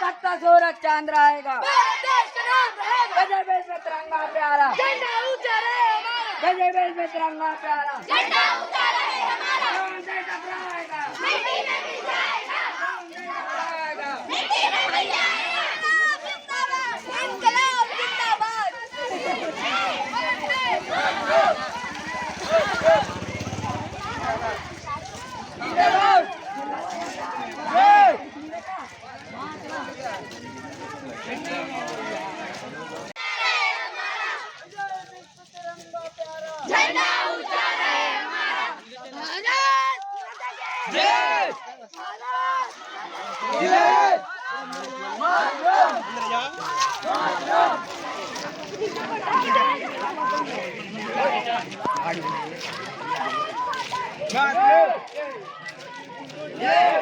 तख्ता सूरज चांद रहेगा, देश का नाम रहेगा। गजब में तिरंगा प्यारा, झंडा ऊंचा रहे हमारा, गजब में तिरंगा प्यारा, झंडा ऊंचा रहे हमारा। कौन से टकराएगा, मिट्टी में मिल जाएगा, कौन से टकराएगा। मिट्टी में मिल जाएगा। इंकलाब जिंदाबाद। झंडा ऊंचा रहे हमारा। भारत माता की जय। भारत जय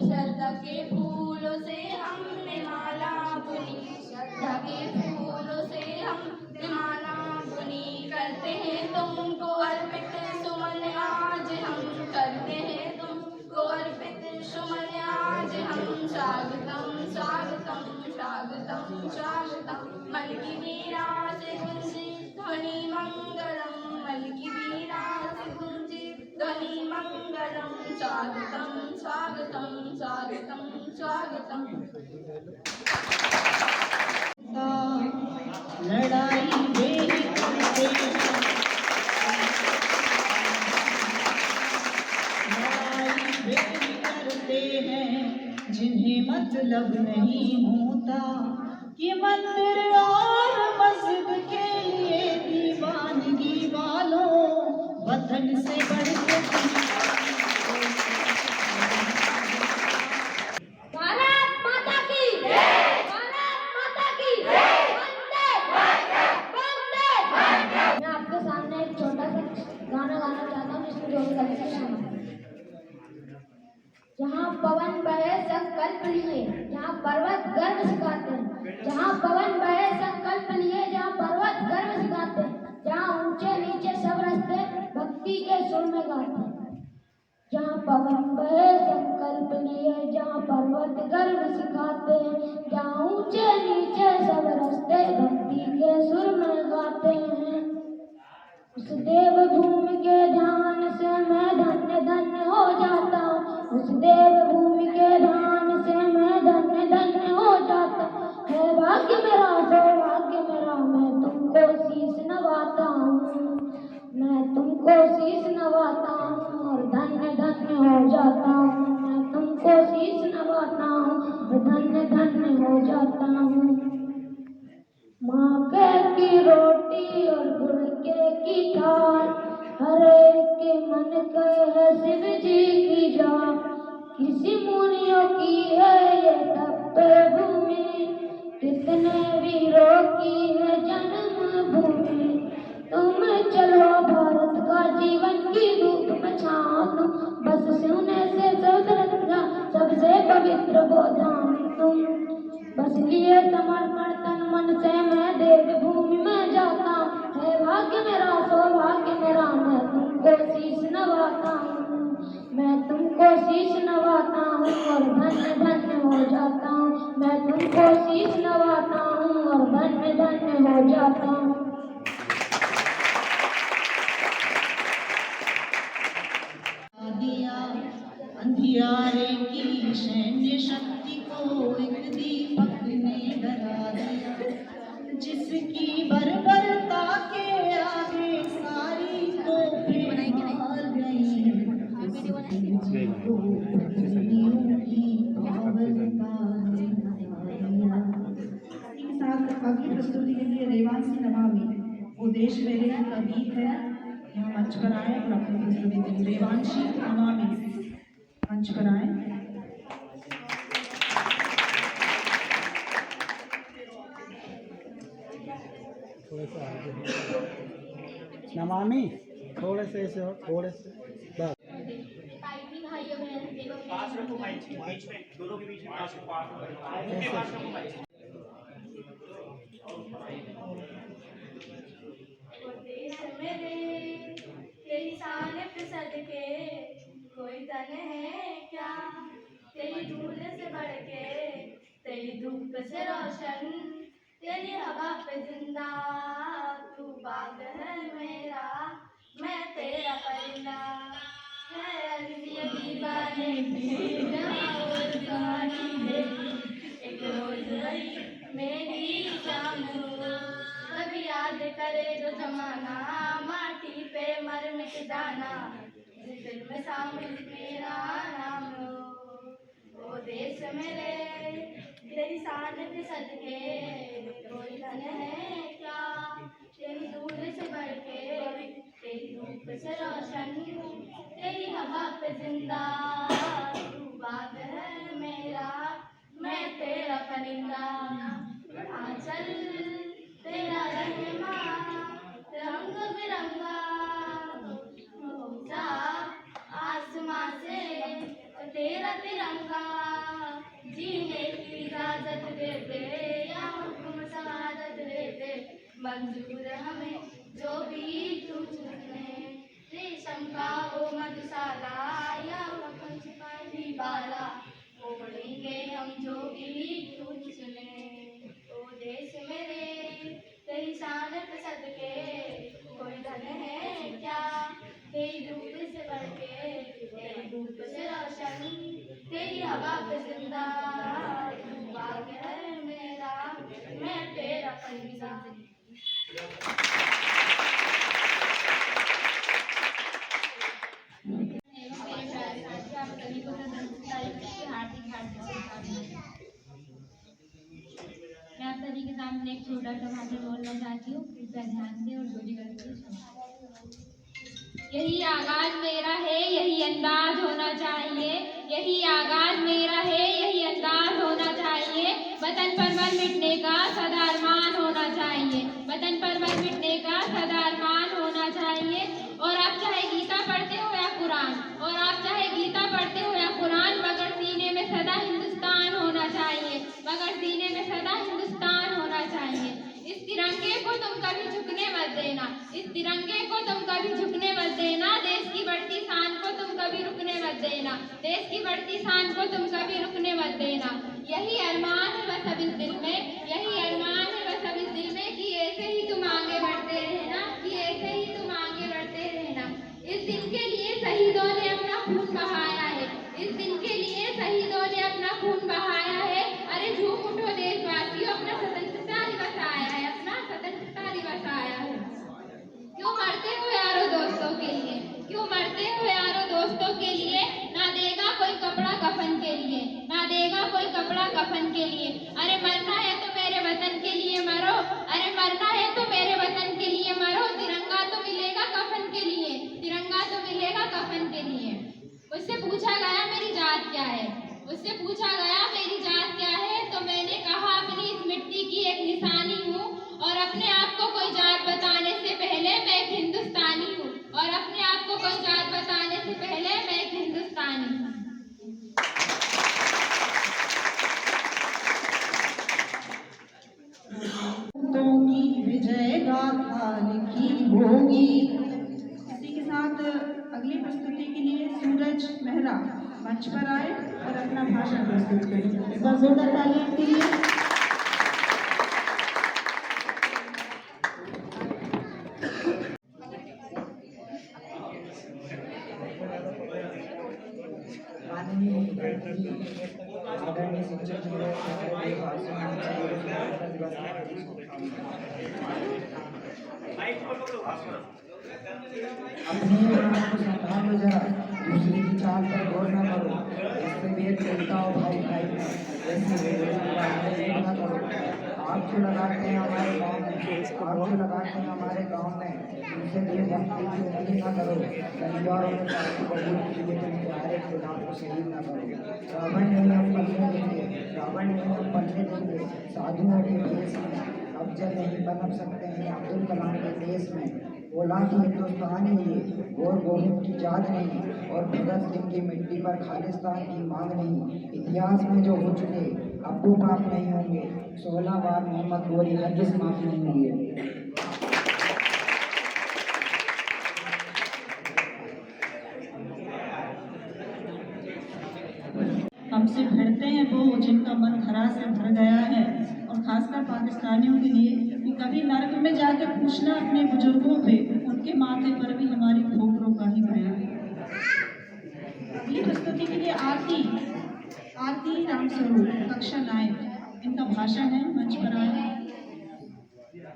श्रद्धा के फूलों से हमने माला बुनी, श्रद्धा के फूलों से हमने माला बुनी। करते हैं तुमको अर्पित सुमन आज हम, करते हैं तुमको अर्पित सुमन आज हम। स्वागतम स्वागतम स्वागतम स्वागतम, मन की वीणा से गुंजे ध्वनि मंगलम, मन की वीणा से गुंजे ध्वनि मंगलम। स्वागतम स्वागतम स्वागतम स्वागतम। लड़ाई करते हैं जिन्हें मतलब नहीं होता, कि मंदिर और मस्जिद के लिए दीवानगी वालों वतन से बढ़ के जहाँ पवन बहे संकल्प लिए, जहाँ पर्वत गर्व सिखाते हैं, जहाँ पवन बहे संकल्प लिए, जहाँ पर्वत गर्व सिखाते हैं, जहाँ ऊंचे नीचे सब रास्ते भक्ति के सुर में देवभूमि के ध्यान से मैं धन्य धन्य हो जाता हूँ। उस देवभूमि के ध्यान से मैं धन्य धन्य हो जाता हूँ। है भाग्य मेरा सौभाग्य मेरा, मैं तुमको शीश नवाता हूँ। मैं तुमको शीश नवाता हूँ और धन्य धन्य हो जाता हूँ। मैं तुमको शीश नवाता हूँ और धन्य धन्य हो जाता हूँ। मक्के की रोटी और गुड़ की थाल, हर एक के मन कहे शिव जी की जान। किसी मुनियों की है ये तप्त भूमि, कितने वीरों की है जन्मभूमि। तुम चलो भारत का जीवन की धूप में छाओ तुम, बस सोने से सौदरंगा सबसे पवित्र वो धाम तुम। बस लिए समर्पण तन मन से मैं देवभूमि में जाता हूँ। है भाग्य मेरा सौभाग्य मेरा, मैं तुमको शीश नवाता हूँ। मैं तुमको शीश नवाता हूँ और धन्य धन्य हो जाता हूँ। मैं तुमको शीश नवाता हूँ और धन्य धन्य हो जाता हूँ। दिया अंधियारे की सैन्य शक्ति को एक दीपक ने डरा दिया, जिसकी बर्बरता के आगे सारी तोपें हार गईं। को दुनियों की पावनता ने हरा दिया। इसी के साथ आगे प्रस्तुति के लिए रेवांशी नमामि वो देश मेरे का गीत है। यहाँ मंच पर आए और अपनी प्रस्तुति दें। रेवांशी नमामि मंच पर आए। थोड़े से आगे नमामि, थोड़े से ऐसे और थोड़े से बस। देश मेरे तेरी शान पे सदके, कोई तन है क्या तेरी धूल से बढ़ के, तेरी धूप से रोशन, तेरी हवा पे जिंदा। तू बाग है मेरा, मैं तेरा परिंदा। है अरबिया दीवाने और गानी मेरी, एक रोज रही मेरी शाम हो। कभी याद करे जो जमाना, माटी पे मर मिट जाना, जिस दिल में शामिल मेरा नाम हो। ओ देश मेरे तेरी शान के सदके, कोई धन है क्या तेरी दूर से बढ़ के, तेरी धूप से रोशन, तेरी हवा पे जिंदा। तू बाग है मेरा, मैं तेरा परिंदा। आंचल तेरा रहमान रंग बिरंगा, ऊंचा आसमां से तेरा तिरंगा। जीने की इजाजत दे दे या हुक्म शहादत दे दे, मंजूर हमें जो भी तू चुने। रेशम का वो मधुशाला या मक्खन छिपाई बाला, ओढ़ेंगे हम जो भी तू चुने। ओ देश मेरे तेरी शान पे सदके, कोई धन है क्या तेरी धूप से बढ़ के, तेरी धूप से रोशन, तेरी हवा पे जिंदा। तू बाग है मेरा, मैं तेरा परिंदा। आप सभी को हार्दिक हार्दिक शुभकामनाएं। मैं आप सभी के सामने एक छोटा सा भाषण बोलना चाहती हूँ, कृपया ध्यान दें और गोली करके सुनें। यही आगाज मेरा है, यही अंदाज होना चाहिए। यही आगाज मेरा है, यही अंदाज होना चाहिए। वतन पर मर मिटने का सदा अरमान होना चाहिए। वतन पर मर मिटने का सदा अरमान होना चाहिए। और आप चाहे गीता पढ़ते हो या कुरान, और आप चाहे गीता पढ़ते हो या कुरान, मगर सीने में सदा हिंदुस्तान होना चाहिए। मगर सीने में सदा हिंदुस्तान होना चाहिए। इस तिरंगे को तुम कभी झुकने मत देना। इस तिरंगे को तुम कभी झुकने मत देना। देश की बढ़ती शान को तुम कभी रुकने मत देना। देश की बढ़ती शान को तुम कभी रुकने मत देना। यही अरमान है बस अब इस दिल में, यही अरमान है बस अब इस दिल में, कि ऐसे ही तुम आगे बढ़ते रहना, कि ऐसे ही तुम आगे बढ़ते लाल की होगी। इसी के साथ अगली प्रस्तुति के लिए सूरज मेहरा मंच पर आए और अपना भाषण प्रस्तुत करें। जोरदार तालियां के लिए। आदरणीय शिक्षक अपने आप को संभालो जरा, दूसरे की चाल पर गौर न करो, इससे भेद करता हो भाई भाई में, ऐसे भेद न करो। आप जो लगाते हैं हमारे गाँव में, आप जो लगाते हैं हमारे गाँव में, उनसे देशभक्ति की उम्मीद न करो। परिवारों में पार्टी बबूल के लिए तुम प्यारे खुदा को शहीद न करो। रावण नहीं हम पलने देंगे, रावण नहीं हम पलने देंगे साधुओं के देश में। अफजल नहीं बन सकते हैं अब्दुल कलाम के देश में। औलाद हिंदुस्तान ही ये, और गोविंद की जात नहीं, और भगत सिंह की मिट्टी पर खालिस्तान की मांग नहीं। इतिहास में जो हो चुके अब वो माफ नहीं होंगे। 16 बार मोहम्मद गोरी हरगिज़ माफ नहीं होंगे। हमसे भिड़ते हैं वो जिनका मन खरा से भर गया है, और खासकर पाकिस्तानियों के लिए कि कभी नर्क में जाकर पूछना अपने बुजुर्गों पे, उनके माथे पर भी हमारी ठोकरों का ही भया है। अगली प्रस्तुति के लिए आरती रामस्वरूप कक्षा 9 इनका भाषण है, मंच पर आए।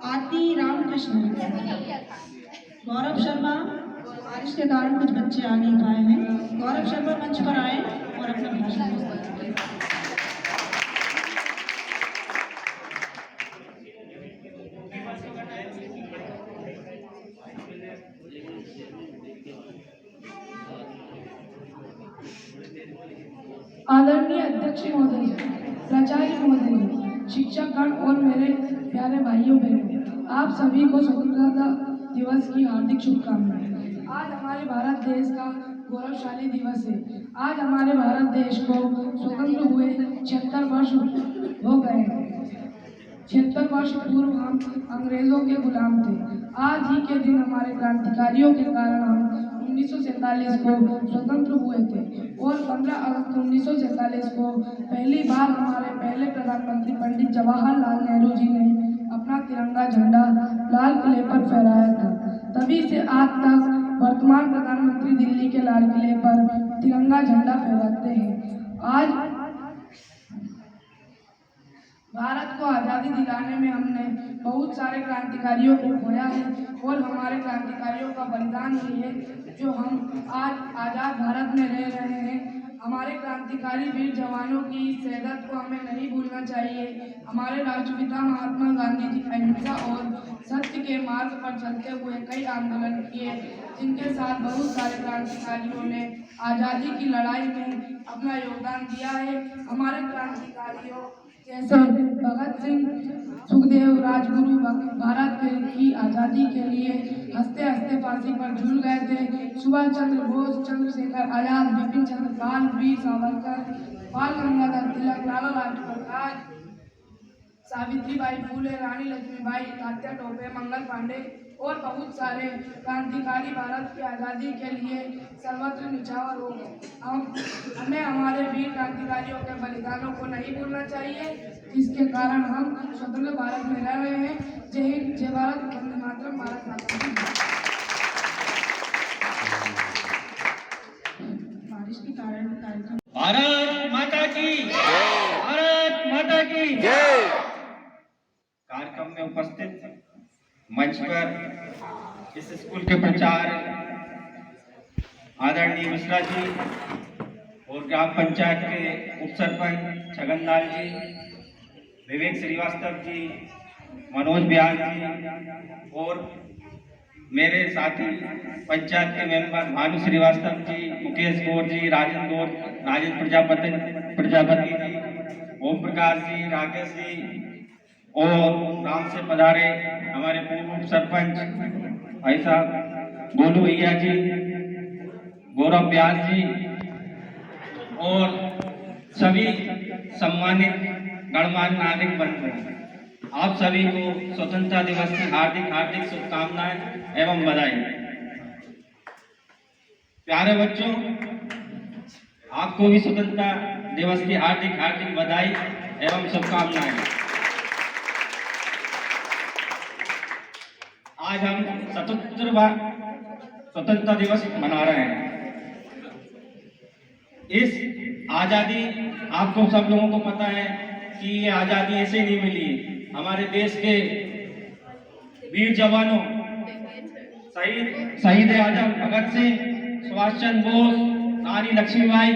आरती रामकृष्ण। गौरव शर्मा, बारिश के कारण कुछ बच्चे आ नहीं पाए हैं। गौरव शर्मा मंच पर आए और अपना भाषण प्रस्तुत करें। आदरणीय अध्यक्ष महोदय, प्राचार्य महोदय, शिक्षकगण और मेरे प्यारे भाइयों बहनों, आप सभी को स्वतंत्रता दिवस की हार्दिक शुभकामनाएं। आज हमारे भारत देश का गौरवशाली दिवस है। आज हमारे भारत देश को स्वतंत्र हुए 76 वर्ष हो गए हैं। 76 वर्ष पूर्व हम अंग्रेजों के गुलाम थे। आज ही के दिन हमारे क्रांतिकारियों के कारण हम 1947 को स्वतंत्र हुए थे, और 15 अगस्त 1947 को पहली बार हमारे पहले प्रधानमंत्री पंडित जवाहरलाल नेहरू जी ने अपना तिरंगा झंडा लाल किले पर फहराया था। तभी से आज तक वर्तमान प्रधानमंत्री दिल्ली के लाल किले पर तिरंगा झंडा फहराते हैं। आज भारत को आज़ादी दिलाने में हमने बहुत सारे क्रांतिकारियों को खोया है, और हमारे क्रांतिकारियों का बलिदान ही है जो हम आज आज़ाद भारत में रह रहे हैं। हमारे क्रांतिकारी वीर जवानों की शहादत को हमें नहीं भूलना चाहिए। हमारे राष्ट्रपिता महात्मा गांधी जी अहिंसा और सत्य के मार्ग पर चलते हुए कई आंदोलन किए, जिनके साथ बहुत सारे क्रांतिकारियों ने आज़ादी की लड़ाई में अपना योगदान दिया है। हमारे क्रांतिकारियों जैसे भगत सिंह, सुखदेव, राजगुरु भारत की आज़ादी के लिए हंसते हंसते फांसी पर झूल गए थे। सुभाष चंद्र बोस, चंद्रशेखर आजाद, बिपिन चंद्र पाल, वीर सावरकर, बाल गंगाधर तिलक, लाला लाजपत राय, सावित्रीबाई फूले, रानी लक्ष्मीबाई, तात्या टोपे, मंगल पांडे और बहुत सारे क्रांतिकारी भारत की आज़ादी के लिए सर्वत्र निछावर हो गए। हमें हमारे वीर क्रांतिकारियों के बलिदानों को नहीं भूलना चाहिए, जिसके कारण हम स्वतंत्र भारत में रह रहे हैं। जय हिंद, जय भारत, वंदे मातरम, भारत माता की जय। बारिश के कारण कार्यक्रम भारत माता की भारत माता की जय। कार्यक्रम में उपस्थित मंच पर इस स्कूल के प्राचार्य आदरणीय मिश्रा जी और ग्राम पंचायत के उप सरपंच छगनलाल जी, विवेक श्रीवास्तव जी, मनोज व्यास जी और मेरे साथी पंचायत के मेंबर भानु श्रीवास्तव जी, मुकेश गौर जी, राजेंद्र प्रजापति जी, ओम प्रकाश जी, राकेश जी और गांव से पधारे हमारे पूर्व सरपंच भाई साहब गोलू भैया जी, गौरव व्यास जी और सभी सम्मानित गणमान्य नागरिक बंधु, आप सभी को स्वतंत्रता दिवस की हार्दिक हार्दिक शुभकामनाएं एवं बधाई। प्यारे बच्चों, आपको भी स्वतंत्रता दिवस की हार्दिक हार्दिक बधाई एवं शुभकामनाएं। आज हम 77वां स्वतंत्रता दिवस मना रहे हैं। इस आजादी, आपको सब लोगों को पता है कि ये आजादी ऐसे नहीं मिली। हमारे देश के वीर जवानों, शहीद आजम भगत सिंह, सुभाष चंद्र बोस, रानी लक्ष्मीबाई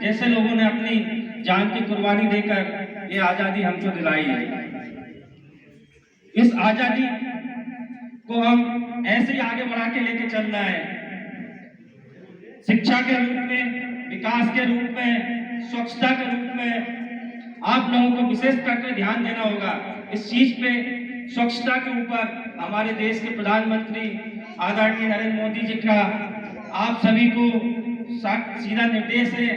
जैसे लोगों ने अपनी जान की कुर्बानी देकर ये आजादी हमको दिलाई है। इस आजादी को हम ऐसे ही आगे बढ़ा के लेके चलना है। शिक्षा के रूप में, विकास के रूप में, स्वच्छता के रूप में आप लोगों को विशेष करके ध्यान देना होगा। इस चीज पे, स्वच्छता के ऊपर हमारे देश के प्रधानमंत्री आदरणीय नरेंद्र मोदी जी का आप सभी को सीधा निर्देश है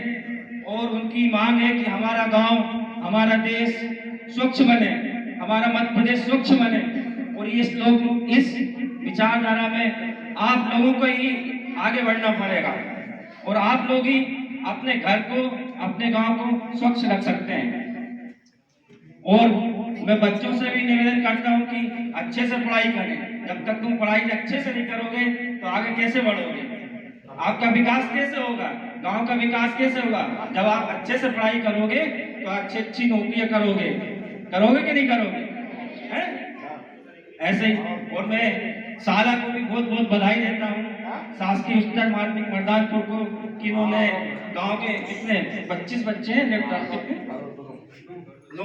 और उनकी मांग है कि हमारा गांव, हमारा देश स्वच्छ बने, हमारा मध्य प्रदेश स्वच्छ बने। और इस विचारधारा में आप लोगों को ही आगे बढ़ना पड़ेगा और आप लोग ही अपने घर को, अपने गांव को स्वच्छ रख सकते हैं। और मैं बच्चों से भी निवेदन करता हूं कि अच्छे से पढ़ाई करें। जब तक तुम पढ़ाई अच्छे से नहीं करोगे तो आगे कैसे बढ़ोगे? आपका विकास कैसे होगा? गांव का विकास कैसे होगा? जब आप अच्छे से पढ़ाई करोगे तो अच्छी नौकरियां करोगे कि नहीं करोगे? है ऐसे ही। और मैं साला को भी बहुत बहुत बधाई देता हूँ, शासकीय उच्चतर माध्यमिक मर्दानपुर को, कि उन्होंने गांव के कितने 25 बच्चे हैं, लैपटॉप कितने 9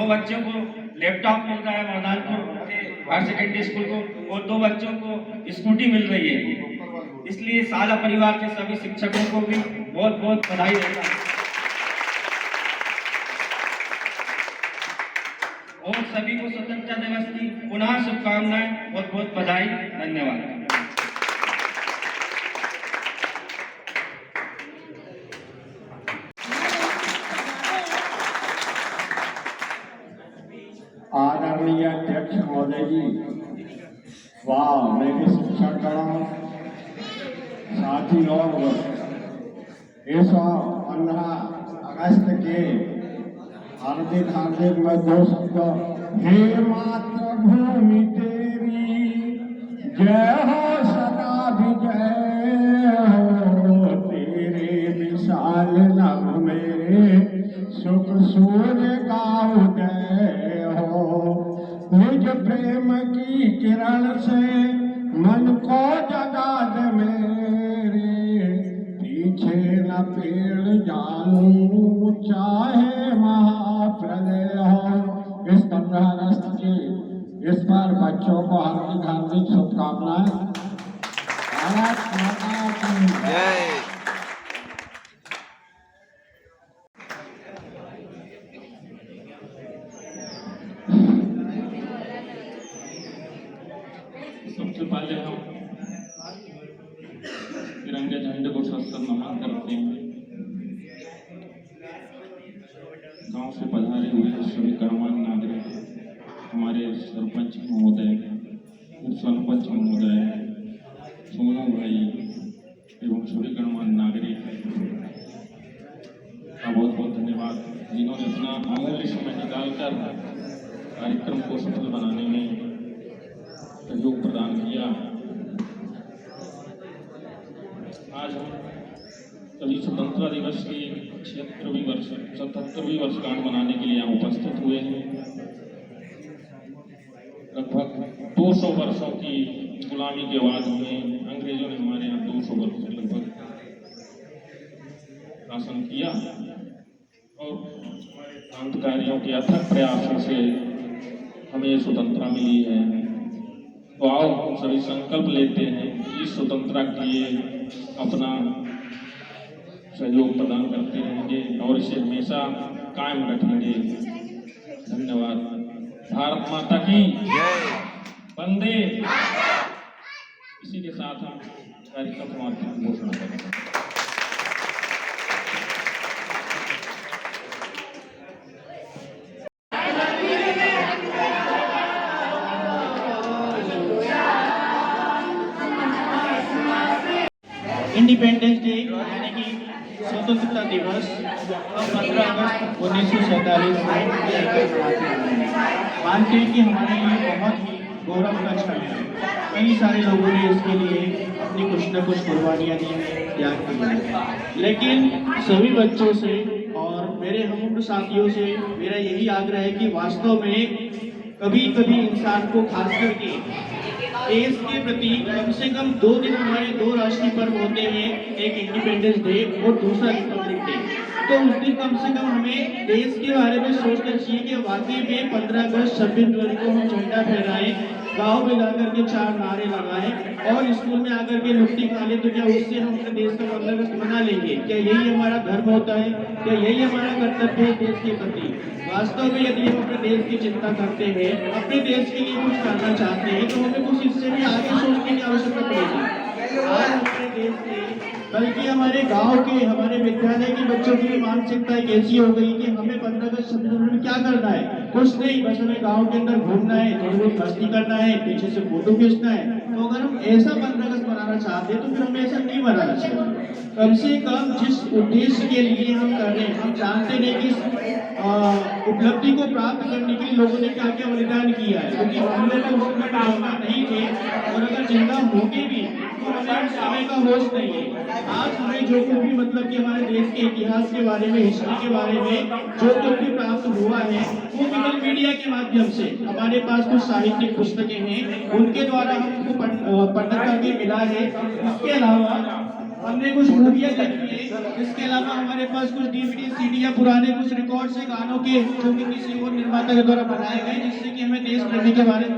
बच्चों को लैपटॉप मिल रहा है मर्दानपुर के हायर सेकेंडरी स्कूल को, और 2 बच्चों को स्कूटी मिल रही है। इसलिए साला परिवार के सभी शिक्षकों को भी बहुत बहुत बधाई देता हूँ और सभी को स्वतंत्रता दिवस की पुनः शुभकामनाएं, बहुत बहुत बधाई। धन्यवाद। आदरणीय अध्यक्ष महोदय जी, वाह, मैं भी शिक्षक हूँ। साथी लोग, इस 15 अगस्त के हार्दिक हार्दिक मैं 2 शब्द, हे मातृभूमि तेरी जय हो, सदा विजय हो, तेरे विशाल नभ में सुख सूर्य का उदय हो। निज प्रेम की किरण से मन को जगा दे मेरे, पीछे न पेड़ जानू चाहे महाप्रलय हो। इस 15 अगस्त की इस पर बच्चों को हार्दिक हार्दिक शुभकामनाएं। भारत माता की जय। सबसे पहले हम तिरंगे झंडे को सत्तर नमन करते हैं। गांव से पधारे हुए सभी गणमान्य नागरिक, हमारे सरपंच महोदय, उप सरपंच महोदय, सोनू भाई एवं सभी गणमान्य नागरिक का बहुत बहुत धन्यवाद, जिन्होंने अपना अमूल्य समय निकालकर कार्यक्रम को सफल बनाने में सहयोग प्रदान किया। आज हम सभी स्वतंत्रता दिवस की 77वीं वर्षगांठ मनाने के लिए यहाँ उपस्थित हुए हैं। लगभग 200 वर्षों की गुलामी के बाद हमें अंग्रेजों ने हमारे यहाँ 200 वर्ष लगभग शासन किया और क्रांतिकारियों के अथक प्रयासों से हमें ये स्वतंत्रता मिली है। तो आओ हम सभी संकल्प लेते हैं कि इस स्वतंत्रता के लिए अपना सहयोग प्रदान करते रहेंगे और इसे हमेशा कायम रखेंगे। धन्यवाद। भारत माता की जय। वंदे। इसी के साथ हम कार्यक्रम समाप्ति की घोषणा करेंगे। इंडिपेंडेंस डे यानी कि स्वतंत्रता दिवस हम 15 अगस्त 1947 मानते हैं कि हमारे लिए बहुत ही गौरव का क्षण है। कई सारे लोगों ने इसके लिए अपनी कुछ न कुछ कुर्बानियाँ दी हैं, त्याग किया है। लेकिन सभी बच्चों से और मेरे हम साथियों से मेरा यही आग्रह है कि वास्तव में कभी कभी इंसान को खास करके देश के प्रति कम से कम 2 दिन हमारे 2 राष्ट्रीय पर्व होते हैं, एक इंडिपेंडेंस डे और दूसरा रिपब्लिक डे। तो उस दिन कम से कम हमें देश के बारे में सोचना चाहिए कि वाकई में 15 अगस्त 26 जनवरी को हम झंडा फहराएं, गाँव में जाकर के 4 नारे लगाएं और स्कूल में आकर के लुट्टी खा लें। तो क्या उससे हम अपने देश का 15 अगस्त मना लेंगे? क्या यही हमारा धर्म होता है? क्या यही हमारा कर्तव्य है देश के प्रति? वास्तव में यदि हम अपने देश की चिंता करते हैं, अपने देश के लिए कुछ करना चाहते हैं, तो हमें कुछ इससे भी आगे सोचने की आवश्यकता पड़ेगी। आज हमारे देश के बल्कि हमारे गांव के, हमारे विद्यालय के बच्चों की मानसिकता एक ऐसी हो गई कि हमें 15 अगस्त 26 जनवरी में क्या करना है? कुछ नहीं, बस हमें गांव के अंदर घूमना है, थोड़ी बहुत मस्ती करना है, पीछे से फोटो खींचना है। तो अगर हम ऐसा 15 अगस्त मनाना चाहते हैं तो फिर हमें ऐसा नहीं मनाना चाहिए। कम से कम जिस उद्देश्य के लिए हम कर रहे हैं, हम जानते नहीं कि उपलब्धि को प्राप्त करने के लिए लोगों ने क्या क्या बलिदान किया है, क्योंकि हम लोग उस समय जिंदा नहीं थे और अगर जिंदा होके भी तो हमें उस समय का होश नहीं है। आज हमें जो कुछ भी मतलब कि हमारे देश के इतिहास के बारे में, हिस्ट्री के बारे में जो कुछ भी प्राप्त हुआ है वो केवल मीडिया के माध्यम से, हमारे पास कुछ साहित्यिक पुस्तकें हैं उनके द्वारा हमको पढ़ने करके मिला है। इसके अलावा हमने कुछ मूवियाँ देखी है, इसके अलावा हमारे पास कुछ DVD CD या पुराने कुछ रिकॉर्ड से गानों के जो कि किसी और निर्माता के द्वारा बनाए गए, जिससे कि हमें देश प्रेमी के बारे में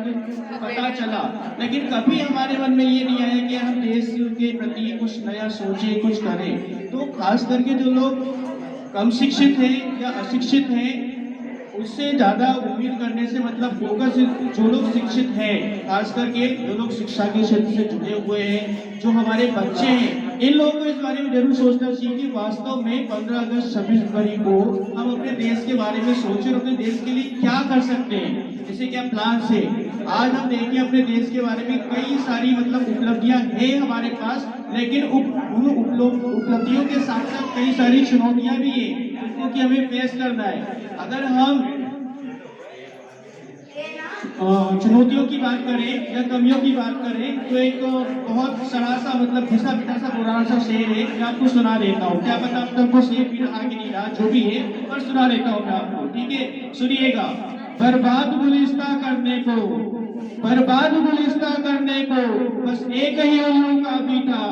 पता चला। लेकिन कभी हमारे मन में ये नहीं आया कि हम देश के प्रति कुछ नया सोचें, कुछ करें। तो खास करके जो लोग कम शिक्षित हैं या अशिक्षित हैं, उससे ज़्यादा उम्मीद करने से मतलब फोकस जो लोग शिक्षित हैं, खास करके जो लोग शिक्षा के क्षेत्र से जुड़े हुए हैं, जो हमारे बच्चे हैं, इन लोगों को इस बारे में जरूर सोचना चाहिए कि वास्तव में 15 अगस्त 26 जनवरी को हम अपने देश के बारे में सोचें और अपने देश के लिए क्या कर सकते हैं, जैसे क्या प्लान है। आज हम देखें अपने देश के बारे में कई सारी मतलब उपलब्धियां हैं हमारे पास, लेकिन उन उपलब्धियों के साथ साथ कई सारी चुनौतियां भी हैं क्योंकि हमें फेस करना है। अगर हम चुनौतियों की बात करें या कमियों की बात करें तो एक बहुत सरासा मतलब घिसा पिटा सा पुराना सा शेर है, मैं आपको सुना देता हूँ। क्या पता अब तक वो शेर भी रहा कि नहीं रहा, जो भी है पर सुना देता हूँ मैं आपको, ठीक है? सुनिएगा। बर्बाद गुलिस्ता करने को बस एक ही उल्लू काफी था,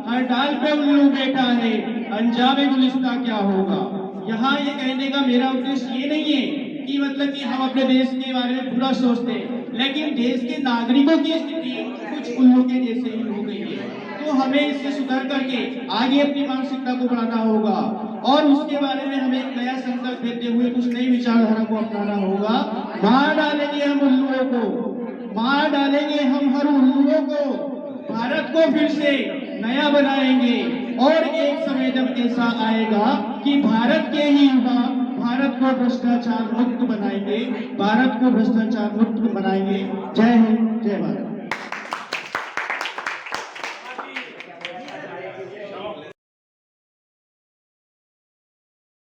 हर डाल पे उल्लू बैठा है, अंजामे गुलिस्ता क्या होगा। यहाँ ये कहने का मेरा उद्देश्य ये नहीं है कि मतलब कि हम अपने देश के बारे में बुरा सोचते हैं, लेकिन देश के नागरिकों की स्थिति कुछ उल्लू के जैसे ही हो गई है। तो हमें इससे सुधार करके आगे अपनी मानसिकता को बढ़ाना होगा और उसके बारे में हमें एक नया संकल्प लेते हुए कुछ नई विचारधारा को अपनाना होगा। मार डालेंगे हम उल्लुओं को, मार डालेंगे हम हर उल्लुओं को, भारत को फिर से नया बनाएंगे और एक समय जब ऐसा आएगा कि भारत के ही युवा भारत को भ्रष्टाचार मुक्त बनाएंगे, भारत को भ्रष्टाचार मुक्त बनाएंगे। जय हिंद, जय भारत।